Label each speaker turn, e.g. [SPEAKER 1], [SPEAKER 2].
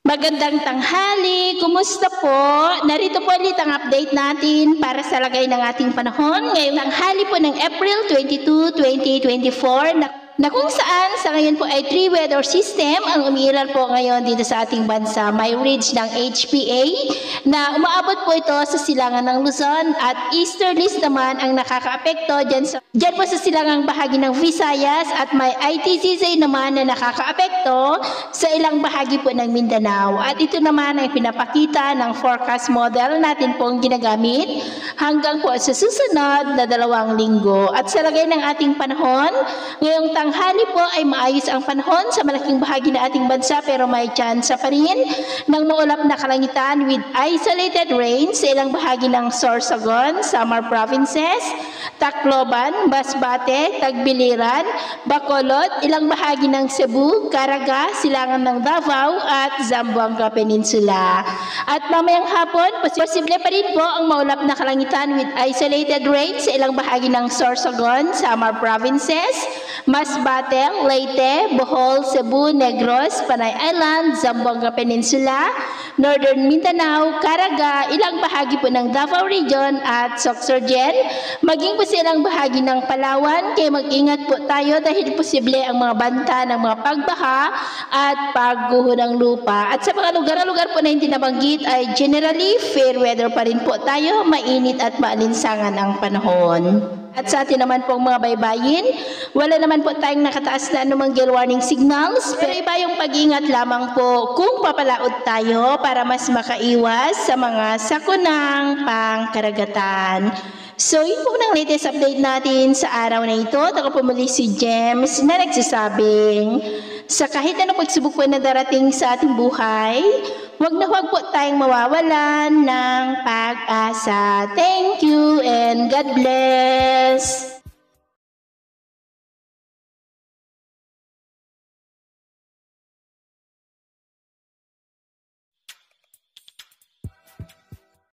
[SPEAKER 1] Magandang tanghali, kumusta po? Narito po ulit ang update natin para sa lagay ng ating panahon ngayong tanghali po ng April 22, 2024 na kung saan sa ngayon po ay 3 weather system ang umiiral po ngayon dito sa ating bansa. May ridge ng HPA na umaabot po ito sa silangan ng Luzon at easterlies naman ang nakakaapekto dyan po sa silangang bahagi ng Visayas at may ITCZ naman na nakakaapekto sa ilang bahagi po ng Mindanao. At ito naman ay pinapakita ng forecast model natin pong ginagamit hanggang po sa susunod na 2 linggo. At sa lagay ng ating panahon, ngayong tanghali po ay maayos ang panahon sa malaking bahagi ng ating bansa pero may tsansa pa rin ng maulap na kalangitan with isolated rain sa ilang bahagi ng Sorsogon, Samar Provinces, Tacloban, Masbate, Tagbiliran, Bacolod, ilang bahagi ng Cebu, Caraga, silangan ng Davao at Zamboanga Peninsula. At mamayang hapon, posible pa rin po ang maulap na kalangitan with isolated rain sa ilang bahagi ng Sorsogon, Samar Provinces, Masbate, Leyte, Bohol, Cebu, Negros, Panay Island, Zamboanga Peninsula, Northern Mindanao, Caraga, ilang bahagi po ng Davao Region at Sorsogon, maging po silang bahagi ng Palawan, kaya mag-ingat po tayo dahil posible ang mga banta ng mga pagbaha at pagguho ng lupa. At sa mga lugar-lugar po na hindi nabanggit ay generally fair weather pa rin po tayo, mainit at maalinsangan ang panahon. At sa atin naman pong mga baybayin, wala naman po tayong nakataas na anumang gale warning signals, pero iba yung pag-ingat lamang po kung papalaot tayo para mas makaiwas sa mga sakunang pangkaragatan. So, yun po ng latest update natin sa araw na ito. Ako po muli si James na nagsasabing, sa kahit anong pagsubok po na darating sa ating buhay, huwag po tayong mawawalan ng pag-asa. Thank you and God bless!